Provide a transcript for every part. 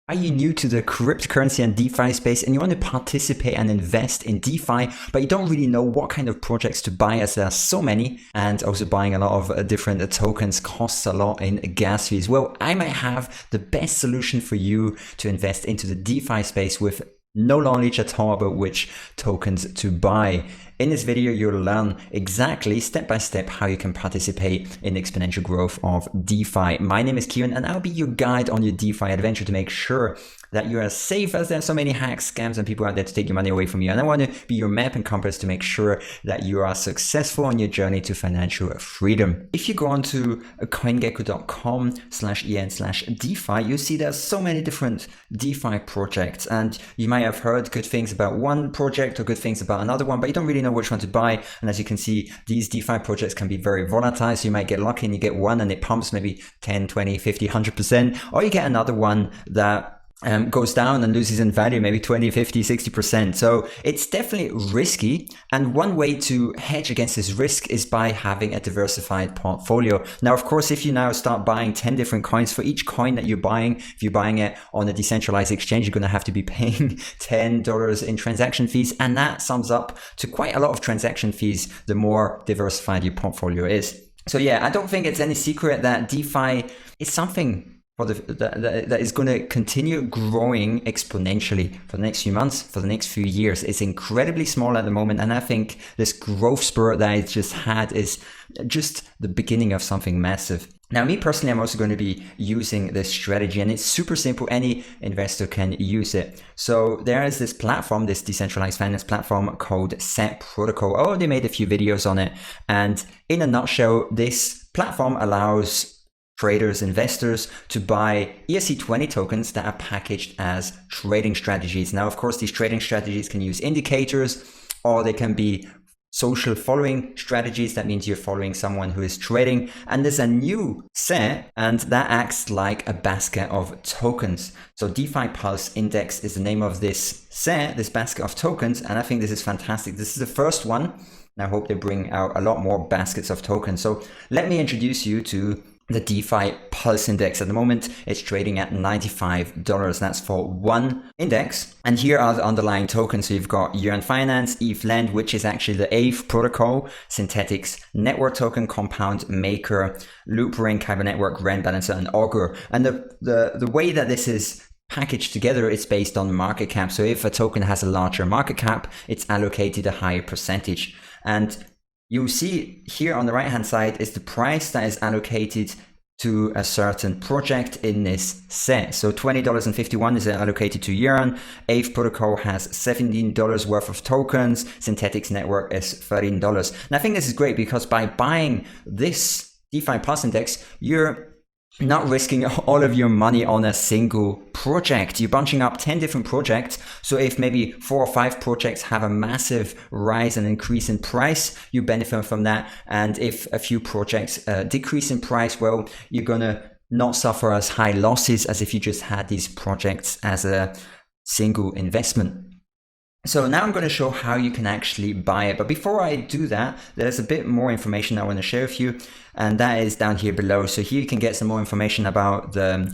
Are you new to the cryptocurrency and DeFi space and you want to participate and invest in DeFi, but you don't really know what kind of projects to buy as there are so many, and also buying a lot of different tokens costs a lot in gas fees? Well, I might have the best solution for you to invest into the DeFi space with no knowledge at all about which tokens to buy. In this video, you'll learn exactly step by step how you can participate in the exponential growth of DeFi. My name is Kierin and I'll be your guide on your DeFi adventure to make sure that you are safe, as there are so many hacks, scams, and people out there to take your money away from you. And I want to be your map and compass to make sure that you are successful on your journey to financial freedom. If you go on to coingecko.com/en/DeFi, you see there's so many different DeFi projects, and you might have heard good things about one project or good things about another one, but you don't really know which one to buy. And as you can see, these DeFi projects can be very volatile. So you might get lucky and you get one and it pumps maybe 10, 20, 50, 100%, or you get another one that goes down and loses in value, maybe 20, 50, 60%. So it's definitely risky. And one way to hedge against this risk is by having a diversified portfolio. Now, of course, if you now start buying 10 different coins, for each coin that you're buying, if you're buying it on a decentralized exchange, you're going to have to be paying $10 in transaction fees. And that sums up to quite a lot of transaction fees the more diversified your portfolio is. So yeah, I don't think it's any secret that DeFi is something that is going to continue growing exponentially for the next few months, for the next few years. It's incredibly small at the moment, and I think this growth spurt that it's just had is just the beginning of something massive. Now, me personally, I'm also going to be using this strategy, and it's super simple. Any investor can use it. So there is this platform, this decentralized finance platform called Set Protocol. I already made a few videos on it, and in a nutshell, this platform allows traders, investors to buy ERC20 tokens that are packaged as trading strategies. Now, of course, these trading strategies can use indicators, or they can be social following strategies. That means you're following someone who is trading. And there's a new set, and that acts like a basket of tokens. So DeFi Pulse Index is the name of this set, this basket of tokens. And I think this is fantastic. This is the first one. And I hope they bring out a lot more baskets of tokens. So let me introduce you to the DeFi Pulse Index. At the moment, it's trading at $95. That's for one index. And here are the underlying tokens. So you've got Yearn Finance, ETH, which is actually the ETH protocol, Synthetics Network Token, Compound Maker, Loopring, Kyber Network, Ren Balancer, and Augur. And the way that this is packaged together, it's based on market cap. So if a token has a larger market cap, it's allocated a higher percentage. And you see here on the right hand side is the price that is allocated to a certain project in this set. So $20.51 is allocated to Yearn. ETH protocol has $17 worth of tokens. Synthetics Network is $13. And I think this is great because by buying this DeFi Plus Index, you're not risking all of your money on a single project. You're bunching up 10 different projects. So if maybe 4 or 5 projects have a massive rise and increase in price, you benefit from that. And if a few projects decrease in price, well, you're going to not suffer as high losses as if you just had these projects as a single investment. So now I'm going to show how you can actually buy it. But before I do that, there's a bit more information I want to share with you, and that is down here below. So here you can get some more information about the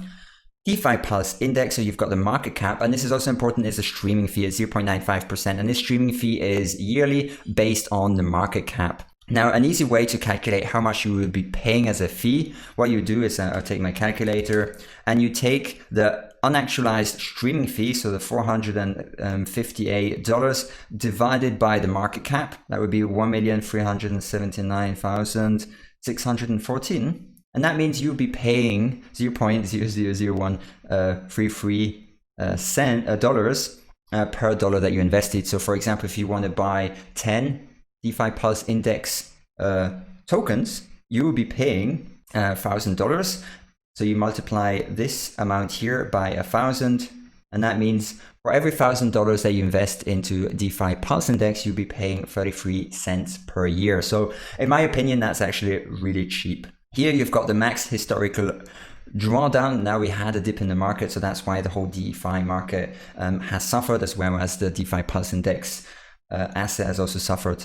DeFi Pulse Index. So you've got the market cap, and this is also important, is a streaming fee at 0.95%. And this streaming fee is yearly based on the market cap. Now, an easy way to calculate how much you will be paying as a fee, what you do is I'll take my calculator, and you take the unactualized streaming fee, so the $458 divided by the market cap. That would be 1,379,614. And that means you'll be paying 0.00133 dollars per dollar that you invested. So for example, if you want to buy 10 DeFi Pulse Index tokens, you will be paying $1,000. So you multiply this amount here by 1,000, and that means for every $1,000 that you invest into DeFi Pulse Index, you'll be paying 33 cents per year. So in my opinion, that's actually really cheap. Here you've got the max historical drawdown. Now we had a dip in the market, so that's why the whole DeFi market has suffered, as well as the DeFi Pulse Index asset has also suffered.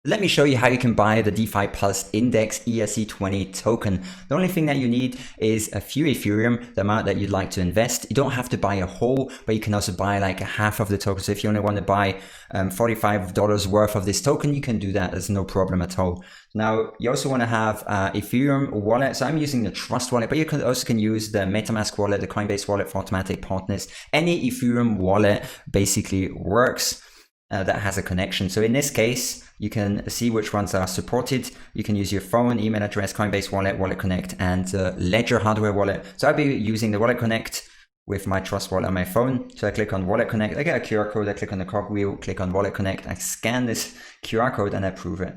Let me show you how you can buy the DeFi Plus Index ERC20 token. The only thing that you need is a few Ethereum, the amount that you'd like to invest. You don't have to buy a whole, but you can also buy like a half of the token. So if you only want to buy $45 worth of this token, you can do that. There's no problem at all. Now, you also want to have Ethereum wallet. So I'm using the Trust wallet, but you can also use the MetaMask wallet, the Coinbase wallet for automatic partners. Any Ethereum wallet basically works. That has a connection. So in this case, you can see which ones are supported. You can use your phone, email address, Coinbase wallet, Wallet Connect, and Ledger hardware wallet. So I'll be using the Wallet Connect with my Trust wallet on my phone. So I click on Wallet Connect, I get a QR code, I click on the cogwheel, click on Wallet Connect, I scan this QR code and I approve it.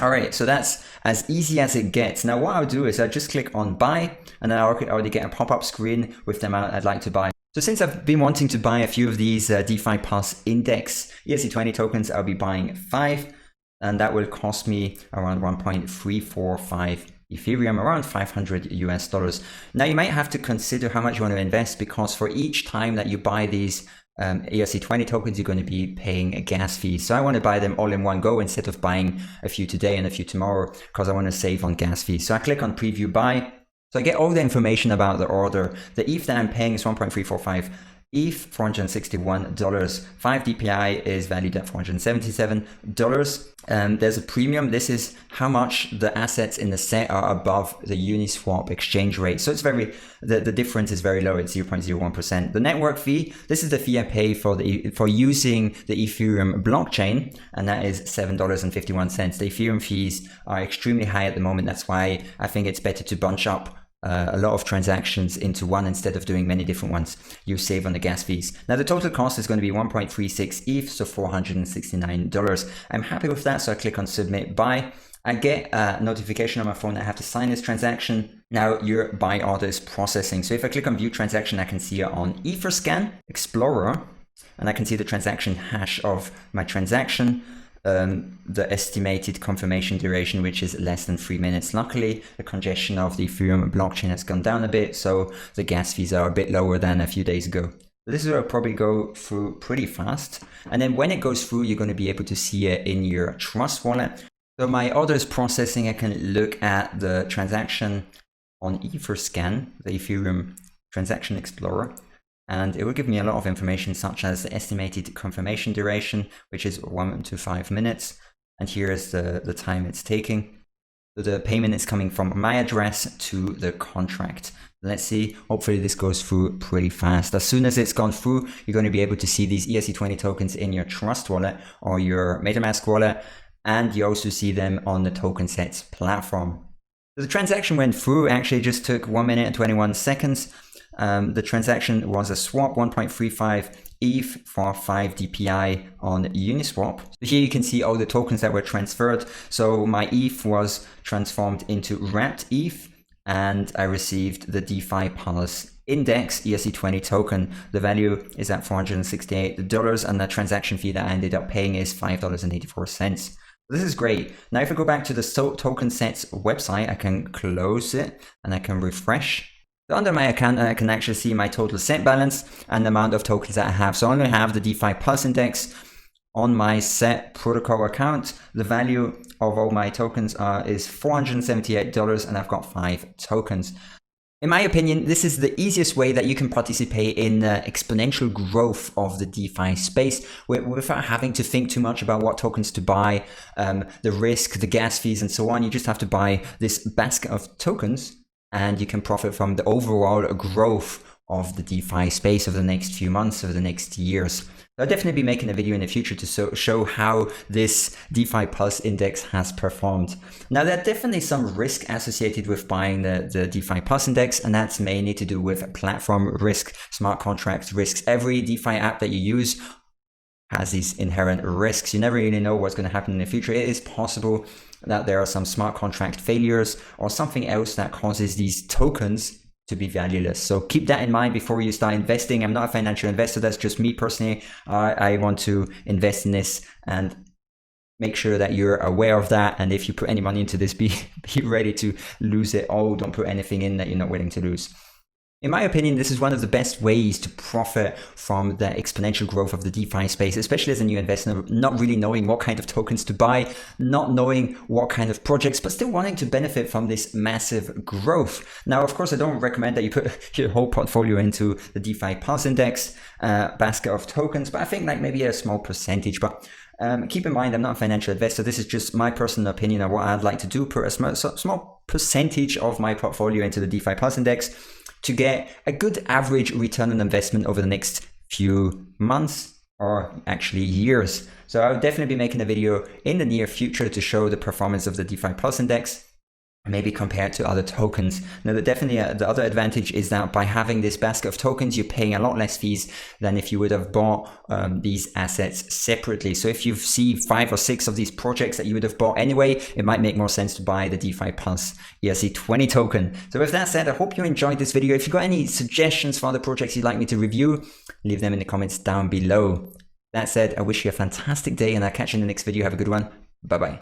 All right, so that's as easy as it gets. Now what I'll do is I just click on buy, and then I already get a pop-up screen with the amount I'd like to buy. So since I've been wanting to buy a few of these DeFi Plus Index ERC20 tokens, I'll be buying 5, and that will cost me around 1.345 Ethereum, around $500 US. Now you might have to consider how much you want to invest, because for each time that you buy these ERC20 tokens, you're going to be paying a gas fee. So I want to buy them all in one go instead of buying a few today and a few tomorrow, because I want to save on gas fees. So I click on preview buy. So I get all the information about the order. The ETH that I'm paying is 1.345 ETH, $461. 5 DPI is valued at $477. There's a premium. This is how much the assets in the set are above the Uniswap exchange rate. So it's the difference is very low. It's 0.01%. The network fee, this is the fee I pay for using the Ethereum blockchain, and that is $7.51. The Ethereum fees are extremely high at the moment. That's why I think it's better to bunch up a lot of transactions into one instead of doing many different ones. You save on the gas fees. Now the total cost is going to be 1.36 ETH, so $469. I'm happy with that, so I click on submit buy. I get a notification on my phone that I have to sign this transaction. Now your buy order is processing. So if I click on view transaction, I can see it on Etherscan Explorer, and I can see the transaction hash of my transaction. The estimated confirmation duration, which is less than 3 minutes. Luckily, the congestion of the Ethereum blockchain has gone down a bit, so the gas fees are a bit lower than a few days ago. This will probably go through pretty fast. And then when it goes through, you're going to be able to see it in your Trust wallet. So my order is processing. I can look at the transaction on Etherscan, the Ethereum Transaction Explorer. And it will give me a lot of information, such as the estimated confirmation duration, which is 1 to 5 minutes. And here is the time it's taking. So the payment is coming from my address to the contract. Let's see, hopefully this goes through pretty fast. As soon as it's gone through, you're going to be able to see these ERC20 tokens in your Trust wallet or your MetaMask wallet. And you also see them on the TokenSets platform. So the transaction went through, actually just took 1 minute and 21 seconds. The transaction was a swap, 1.35 ETH for 5 DPI on Uniswap. So here you can see all the tokens that were transferred. So my ETH was transformed into wrapped ETH, and I received the DeFi Plus Index ERC20 token. The value is at $468, and the transaction fee that I ended up paying is $5.84. This is great. Now if I go back to the TokenSets website, I can close it and I can refresh. So under my account, I can actually see my total set balance and the amount of tokens that I have. So I'm going to have the DeFi Plus Index on my set protocol account. The value of all my tokens is $478, and I've got 5 tokens. In my opinion, this is the easiest way that you can participate in the exponential growth of the DeFi space without having to think too much about what tokens to buy, the risk, the gas fees, and so on. You just have to buy this basket of tokens, and you can profit from the overall growth of the DeFi space over the next few months, over the next years. I'll definitely be making a video in the future to show how this DeFi Plus Index has performed. Now, there are definitely some risk associated with buying the DeFi Plus Index, and that's mainly to do with platform risk, smart contract risks. Every DeFi app that you use has these inherent risks. You never really know what's going to happen in the future. It is possible that there are some smart contract failures or something else that causes these tokens to be valueless. So keep that in mind before you start investing. I'm not a financial investor. That's just me personally. I want to invest in this and make sure that you're aware of that. And if you put any money into this, be ready to lose it all. Don't put anything in that you're not willing to lose. In my opinion, this is one of the best ways to profit from the exponential growth of the DeFi space, especially as a new investor, not really knowing what kind of tokens to buy, not knowing what kind of projects, but still wanting to benefit from this massive growth. Now, of course, I don't recommend that you put your whole portfolio into the DeFi Pulse Index basket of tokens, but I think like maybe a small percentage. But keep in mind, I'm not a financial investor. This is just my personal opinion of what I'd like to do, put a small percentage of my portfolio into the DeFi Pulse Index to get a good average return on investment over the next few months or actually years. So I'll definitely be making a video in the near future to show the performance of the DeFi Pulse Index, maybe compared to other tokens. Now, the other advantage is that by having this basket of tokens, you're paying a lot less fees than if you would have bought these assets separately. So if you see 5 or 6 of these projects that you would have bought anyway, it might make more sense to buy the DeFi Pulse ERC20 token. So with that said, I hope you enjoyed this video. If you've got any suggestions for other projects you'd like me to review, leave them in the comments down below. That said, I wish you a fantastic day and I'll catch you in the next video. Have a good one. Bye-bye.